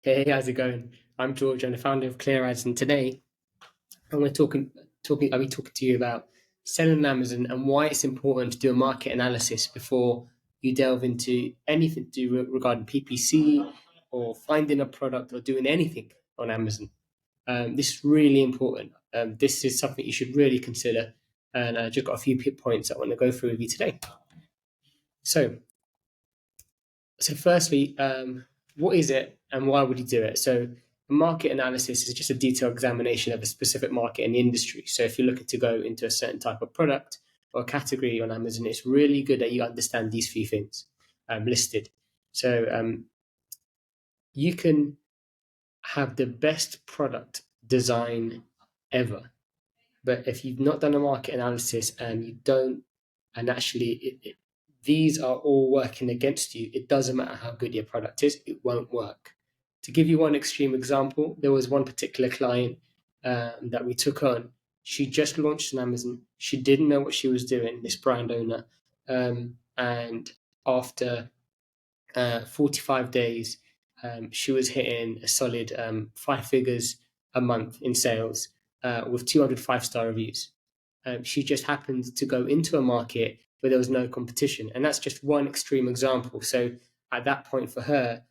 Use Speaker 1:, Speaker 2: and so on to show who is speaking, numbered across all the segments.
Speaker 1: Hey, how's it going? I'm George. I'm the founder of Clear Ads, and today I'm going to I'll be talking to you about selling on Amazon and why it's important to do a market analysis before you delve into anything to do regarding PPC or finding a product or doing anything on Amazon. This is really important. This is something you should really consider, and I just got a few points I want to go through with you today. So, so firstly, what is it and why would you do it? So market analysis is just a detailed examination of a specific market in the industry. So if you're looking to go into a certain type of product or category on Amazon, it's really good that you understand these few things listed. So you can have the best product design ever, but if you've not done a market analysis and you don't, and actually these are all working against you, it doesn't matter how good your product is, it won't work. To give you one extreme example, there was one particular client that we took on. She just launched on Amazon. She didn't know what she was doing, this brand owner. And after 45 days, she was hitting a solid 5 figures a month in sales with 200 5-star reviews. She just happened to go into a market where there was no competition. And that's just one extreme example. So at that point for her,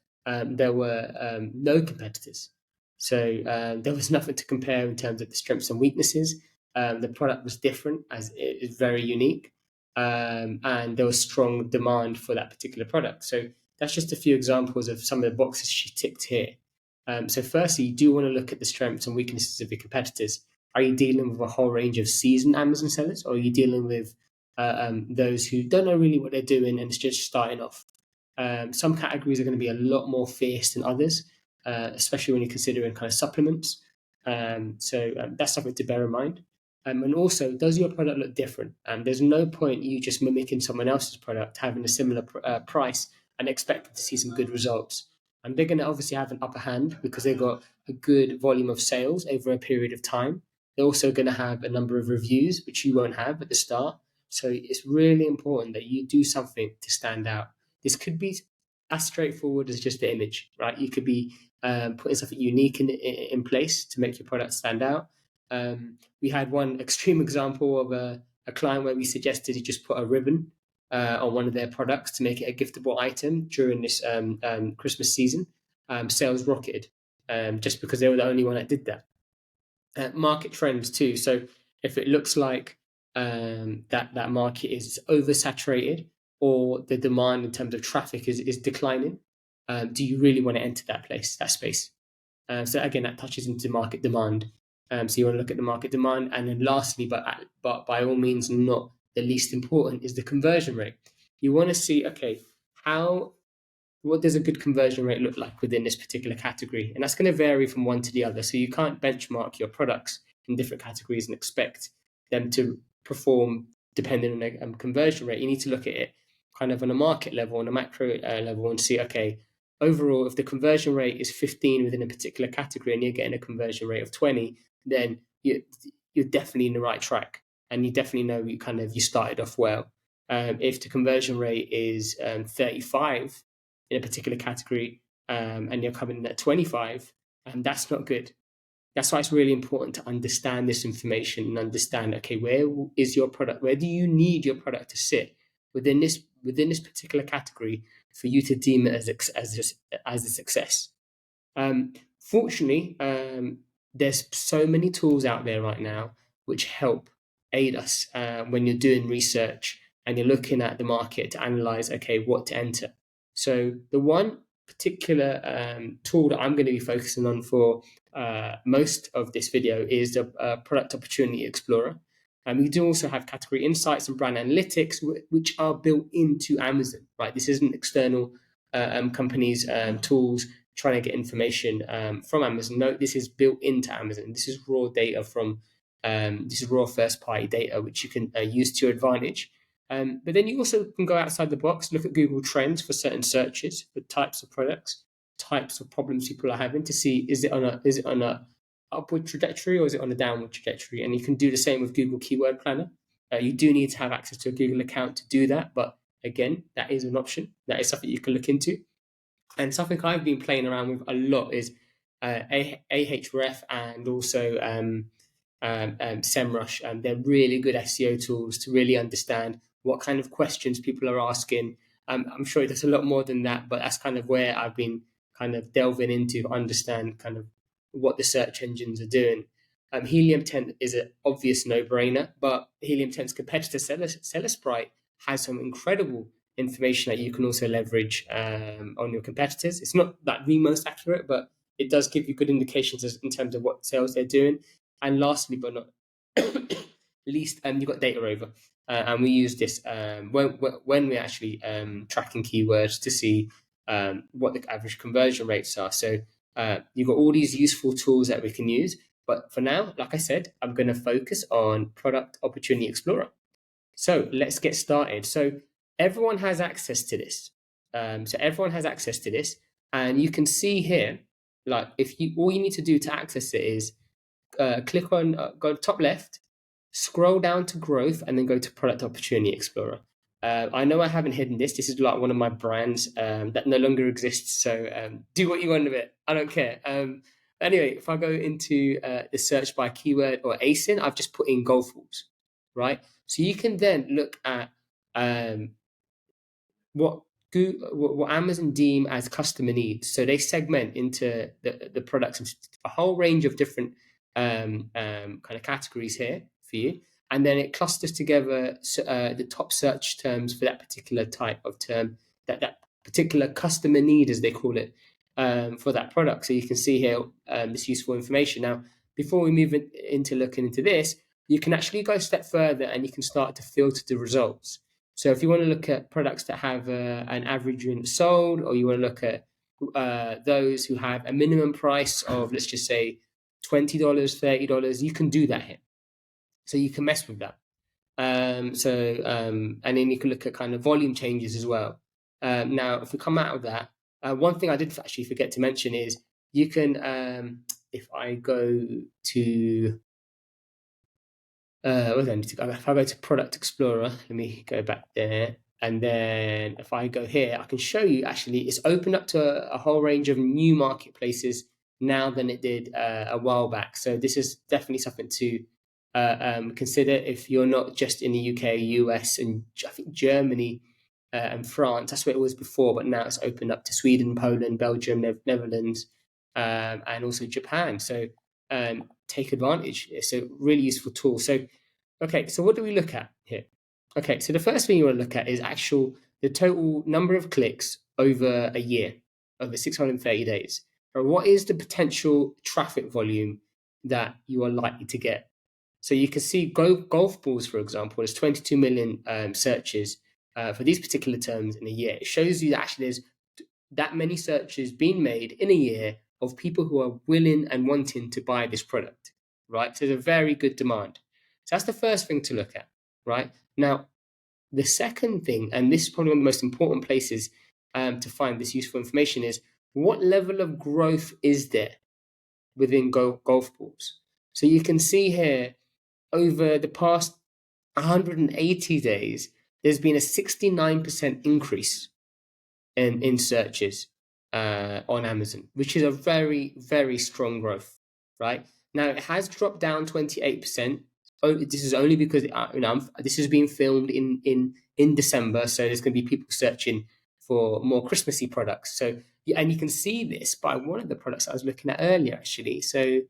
Speaker 1: there were no competitors. So there was nothing to compare in terms of the strengths and weaknesses. The product was different, as it is very unique. And there was strong demand for that particular product. So that's just a few examples of some of the boxes she ticked here. So firstly, you do want to look at the strengths and weaknesses of your competitors. Are you dealing with a whole range of seasoned Amazon sellers, or are you dealing with those who don't know really what they're doing and it's just starting off? Some categories are going to be a lot more fierce than others, especially when you're considering kind of supplements. So that's something to bear in mind. And also, does your product look different? There's no point you just mimicking someone else's product, having a similar price, and expecting to see some good results. And they're going to obviously have an upper hand because they've got a good volume of sales over a period of time. They're also going to have a number of reviews, which you won't have at the start. So it's really important that you do something to stand out. This could be as straightforward as just the image, right? You could be putting something unique in place to make your product stand out. We had one extreme example of a client where we suggested he just put a ribbon on one of their products to make it a giftable item during this Christmas season. Sales rocketed just because they were the only one that did that. Market trends too. So if it looks like that market is oversaturated or the demand in terms of traffic is declining, do you really want to enter that space? So again, that touches into market demand. So you want to look at the market demand, and then lastly, but by all means not the least important, is the conversion rate. You want to see, okay, what does a good conversion rate look like within this particular category? And that's going to vary from one to the other. So you can't benchmark your products in different categories and expect them to perform depending on their conversion rate. You need to look at it kind of on a market level, on a macro level, and see, okay, overall, if the conversion rate is 15 within a particular category and you're getting a conversion rate of 20, then you're definitely in the right track. And you definitely know you started off well. If the conversion rate is 35 in a particular category and you're coming in at 25, that's not good. That's why it's really important to understand this information and understand, okay, where is your product? Where do you need your product to sit within this particular category for you to deem it as a success? Fortunately, there's so many tools out there right now which help aid us when you're doing research and you're looking at the market to analyze, okay, what to enter. So the one particular tool that I'm going to be focusing on for most of this video is the Product Opportunity Explorer. And we do also have category insights and brand analytics, which are built into Amazon, right? This isn't external companies' tools trying to get information from Amazon. No, this is built into Amazon. This is raw data this is raw first-party data, which you can use to your advantage. But then you also can go outside the box, look at Google Trends for certain searches, for types of products, types of problems people are having, to see is it on a upward trajectory or is it on a downward trajectory? And you can do the same with Google Keyword Planner. You do need to have access to a Google account to do that, but again, that is an option. That is something you can look into. And something I've been playing around with a lot is Ahref and also SEMrush. They're really good SEO tools to really understand what kind of questions people are asking. I'm sure there's a lot more than that, but that's kind of where I've been kind of delving into to understand kind of what the search engines are doing. Helium 10 is an obvious no-brainer, but Helium 10's competitor Seller Sprite has some incredible information that you can also leverage on your competitors. It's not like the most accurate, but it does give you good indications in terms of what sales they're doing. And lastly, but not least, you've got Data Rover, and we use this when we're actually tracking keywords to see what the average conversion rates are. So you've got all these useful tools that we can use. But for now, like I said, I'm going to focus on Product Opportunity Explorer. So let's get started. So everyone has access to this. And you can see here, like if you all you need to do to access it is click on go to top left, scroll down to growth, and then go to Product Opportunity Explorer. I know I haven't hidden this. This is like one of my brands that no longer exists. So do what you want with it. I don't care. Anyway, if I go into the search by keyword or ASIN, I've just put in golf balls, right? So you can then look at what what Amazon deem as customer needs. So they segment into the products into a whole range of different kind of categories here for you. And then it clusters together the top search terms for that particular type of term, that particular customer need, as they call it, for that product. So you can see here this useful information. Now, before we move into looking into this, you can actually go a step further and you can start to filter the results. So if you want to look at products that have an average unit sold, or you want to look at those who have a minimum price of, let's just say, $20, $30, you can do that here. So you can mess with that. And then you can look at kind of volume changes as well. Now, if we come out of that, one thing I did actually forget to mention is you can, if I go to if I go to Product Explorer, let me go back there. And then if I go here, I can show you actually it's opened up to a whole range of new marketplaces now than it did a while back. So this is definitely something to consider if you're not just in the UK, US, and I think Germany and France. That's where it was before, but now it's opened up to Sweden, Poland, Belgium, Netherlands, and also Japan. So take advantage. It's a really useful tool. So, okay, so what do we look at here? Okay, so the first thing you want to look at is the total number of clicks over a year, over 630 days. Or what is the potential traffic volume that you are likely to get? So you can see golf balls, for example, there's 22 million searches for these particular terms in a year. It shows you that actually there's that many searches being made in a year of people who are willing and wanting to buy this product, right? So there's a very good demand. So that's the first thing to look at, right? Now, the second thing, and this is probably one of the most important places to find this useful information, is what level of growth is there within golf balls? So you can see here, over the past 180 days, there's been a 69% increase in searches on Amazon, which is a very, very strong growth, right? Now, it has dropped down 28%. This is only because this is being filmed in December, so there's going to be people searching for more Christmassy products. So, and you can see this by one of the products I was looking at earlier, actually. So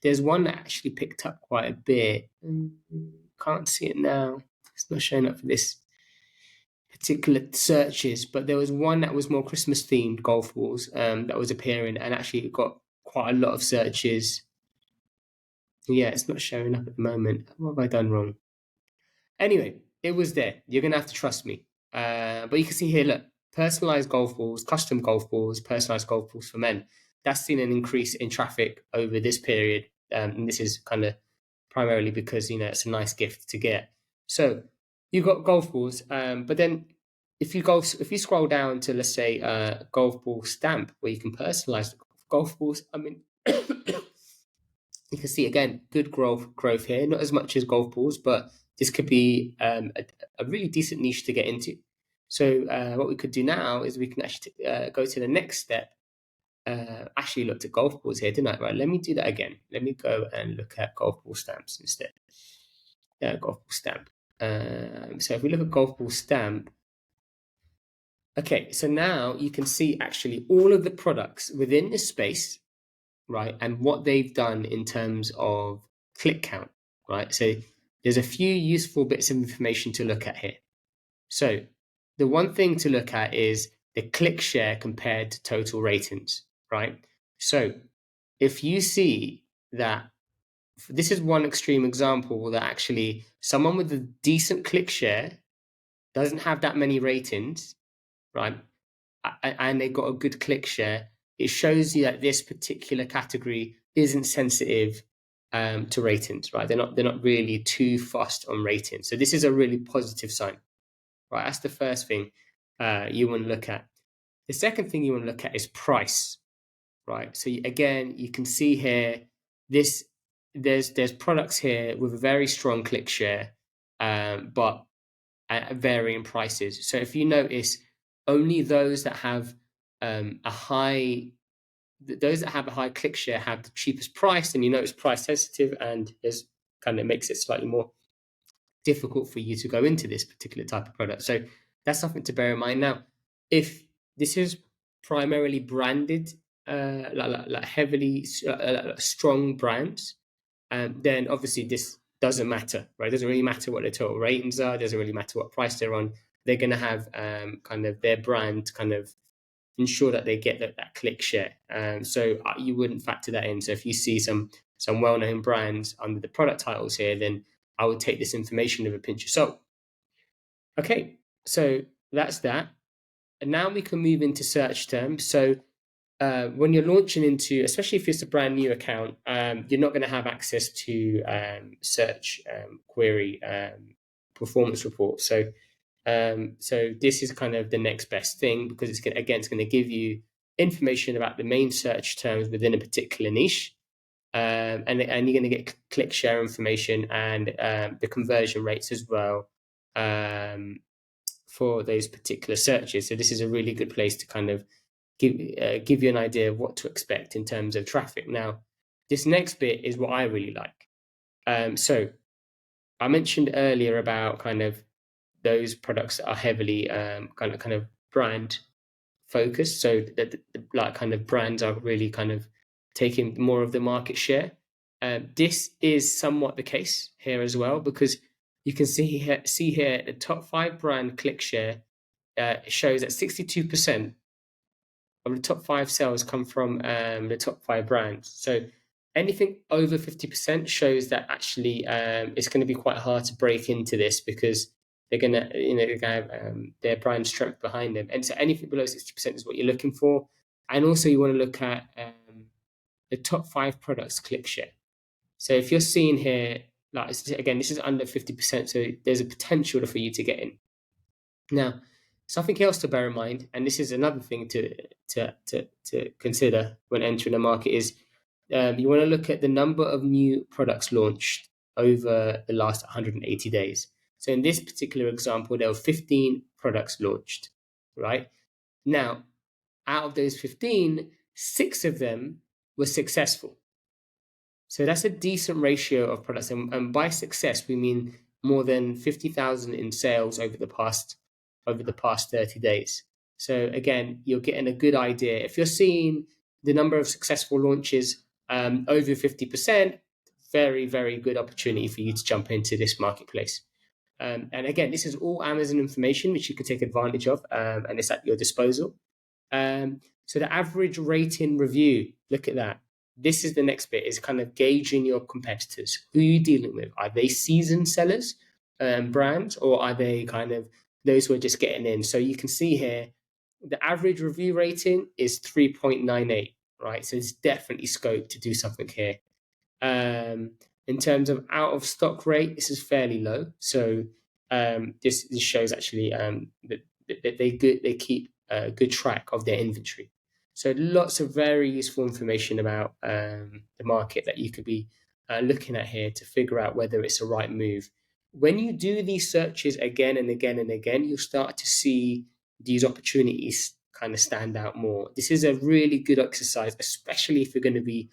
Speaker 1: there's one that actually picked up quite a bit. Can't see it now. It's not showing up for this particular searches, but there was one that was more Christmas themed golf balls that was appearing, and actually it got quite a lot of searches. Yeah, it's not showing up at the moment. What have I done wrong? Anyway, it was there. You're gonna have to trust me. But you can see here, look, personalized golf balls, custom golf balls, personalized golf balls for men. That's seen an increase in traffic over this period, and this is kind of primarily because it's a nice gift to get. So you've got golf balls, but then if you scroll down to, let's say, golf ball stamp, where you can personalize the golf balls, I mean, you can see again good growth here. Not as much as golf balls, but this could be a really decent niche to get into. So what we could do now is we can actually go to the next step. Actually looked at golf balls here, didn't I? Right, let me do that again. Let me go and look at golf ball stamps instead. Yeah, golf ball stamp. So if we look at golf ball stamp, okay, so now you can see actually all of the products within this space, right, and what they've done in terms of click count, right? So there's a few useful bits of information to look at here. So the one thing to look at is the click share compared to total ratings, right? So if you see that this is one extreme example that actually someone with a decent click share doesn't have that many ratings, right? And they got a good click share, it shows you that this particular category isn't sensitive to ratings, right? They're not really too fussed on ratings. So this is a really positive sign, right? That's the first thing you want to look at. The second thing you want to look at is price, right? So again, you can see here this there's products here with a very strong click share, but at varying prices. So if you notice, only those that have a high those that have a high click share have the cheapest price, and you know it's price sensitive, and there's kind of makes it slightly more difficult for you to go into this particular type of product. So that's something to bear in mind. Now, if this is primarily branded, like heavily strong brands, then obviously this doesn't matter, right? It doesn't really matter what their total ratings are. It doesn't really matter what price they're on. They're going to have kind of their brand kind of ensure that they get that click share. So you wouldn't factor that in. So if you see some well-known brands under the product titles here, then I would take this information with a pinch of salt. Okay, so that's that. And now we can move into search terms. So when you're launching into, especially if it's a brand new account, you're not going to have access to search query performance reports. So this is kind of the next best thing, because it's going to give you information about the main search terms within a particular niche, and you're going to get click share information and the conversion rates as well for those particular searches. So this is a really good place to kind of give you an idea of what to expect in terms of traffic. Now, this next bit is what I really like. So I mentioned earlier about kind of those products that are heavily kind of brand focused, so that the like kind of brands are really kind of taking more of the market share. This is somewhat the case here as well, because you can see here the top 5 brand click share shows that 62% of the top 5 sales come from the top 5 brands. So anything over 50% shows that actually it's going to be quite hard to break into this, because they're going to have their brand strength behind them. And so anything below 60% is what you're looking for. And also you want to look at the top 5 products click share. So if you're seeing here, like again, this is under 50%, so there's a potential for you to get in. Now, something else to bear in mind, and this is another thing to consider when entering a market, is you want to look at the number of new products launched over the last 180 days. So in this particular example, there were 15 products launched, right? Now, out of those 15, 6 of them were successful. So that's a decent ratio of products. And by success, we mean more than 50,000 in sales over the past 30 days. So again, you're getting a good idea. If you're seeing the number of successful launches over 50%, very, very good opportunity for you to jump into this marketplace. And again, this is all Amazon information, which you can take advantage of, and it's at your disposal. So the average rating review, look at that. This is the next bit, is kind of gauging your competitors. Who are you dealing with? Are they seasoned sellers, brands, or are they kind of those who are just getting in? So you can see here, the average review rating is 3.98, right? So it's definitely scope to do something here. In terms of out of stock rate, this is fairly low. So this shows actually that they keep a good track of their inventory. So lots of very useful information about the market that you could be looking at here to figure out whether it's a right move. when you do these searches again and again and again, you'll start to see these opportunities kind of stand out more. This is a really good exercise, especially if you're going to be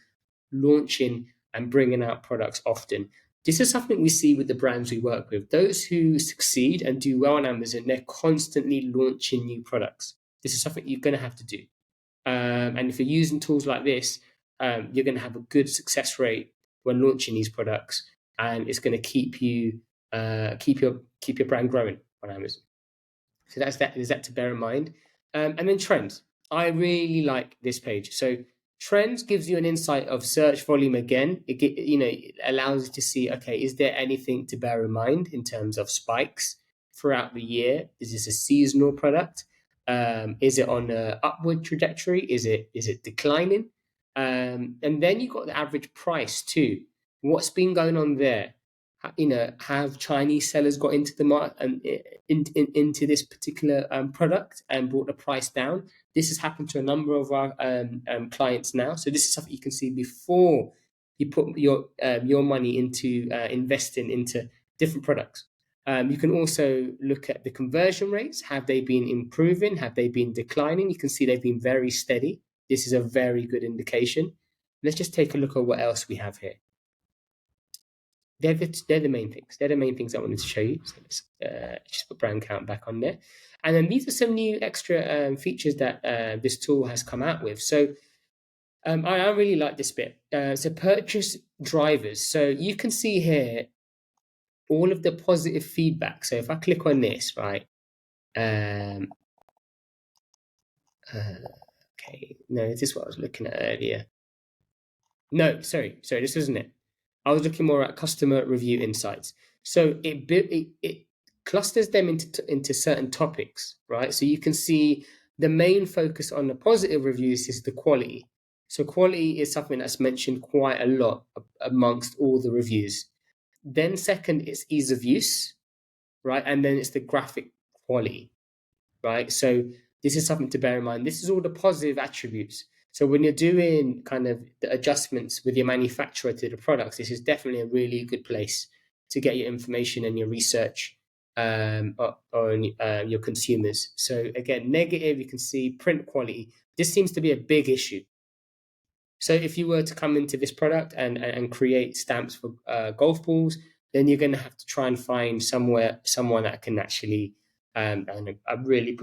Speaker 1: launching and bringing out products often. This is something we see with the brands we work with. Those who succeed and do well on Amazon, they're constantly launching new products. This is something you're going to have to do. And if you're using tools like this, you're going to have a good success rate when launching these products, and it's going to keep your brand growing on Amazon. So that's that. Is that to bear in mind? And then trends. I really like this page. So trends gives you an insight of search volume again. It allows you to see, okay, is there anything to bear in mind in terms of spikes throughout the year? Is this a seasonal product? Is it on an upward trajectory? Is it declining? And then you've got the average price too. What's been going on there? Have Chinese sellers got into the market and into this particular product and brought the price down? This has happened to a number of our clients now. So this is something you can see before you put your money into investing into different products. You can also look at the conversion rates. Have they been improving? Have they been declining? You can see they've been very steady. This is a very good indication. Let's just take a look at what else we have here. They're the main things. They're the main things I wanted to show you. So let's just put brand count back on there. And then these are some new extra features that this tool has come out with. So I really like this bit. So purchase drivers. So you can see here all of the positive feedback. So if I click on this, right? Okay, no, this is what I was looking at earlier. No, sorry, this isn't it. I was looking more at customer review insights. So it clusters them into certain topics, right? So you can see the main focus on the positive reviews is the quality. So quality is something that's mentioned quite a lot amongst all the reviews. Then second is ease of use, right? And then it's the graphic quality, right? So this is something to bear in mind. This is all the positive attributes. So when you're doing kind of the adjustments with your manufacturer to the products, this is definitely a really good place to get your information and your research on your consumers. So again, negative, you can see print quality. This seems to be a big issue. So if you were to come into this product and create stamps for golf balls, then you're going to have to try and find someone that can actually really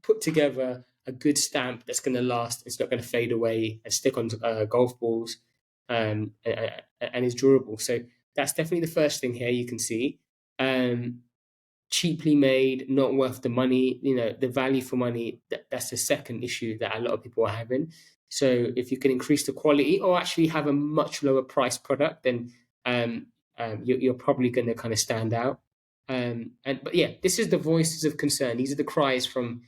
Speaker 1: put together a good stamp that's going to last. It's not going to fade away and stick on golf balls, and is durable. So that's definitely the first thing here you can see. Cheaply made, not worth the money. The value for money. That's the second issue that a lot of people are having. So if you can increase the quality or actually have a much lower price product, then you're probably going to kind of stand out. But yeah, this is the voices of concern. These are the cries from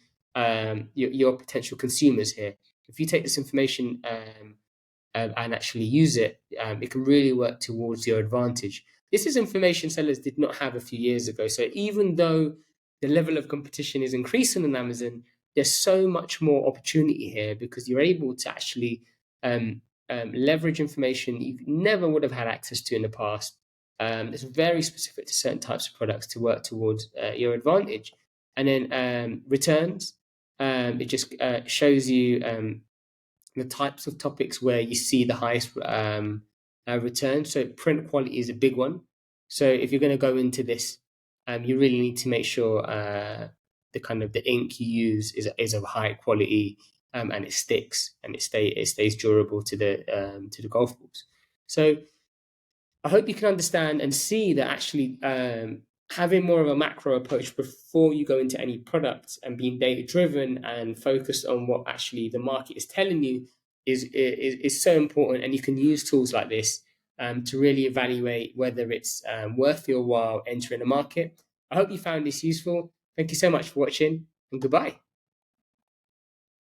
Speaker 1: your potential consumers here. If you take this information and actually use it, it can really work towards your advantage. This is information sellers did not have a few years ago. So even though the level of competition is increasing on Amazon, there's so much more opportunity here because you're able to actually leverage information you never would have had access to in the past. It's very specific to certain types of products to work towards your advantage. And then returns, it just shows you the types of topics where you see the highest return. So print quality is a big one. So if you're going to go into this, you really need to make sure the ink you use is of high quality, and it sticks and it stays durable to the golf balls. So I hope you can understand and see that actually having more of a macro approach before you go into any products and being data driven and focused on what actually the market is telling you is so important. And you can use tools like this to really evaluate whether it's worth your while entering the market. I hope you found this useful. Thank you so much for watching, and goodbye.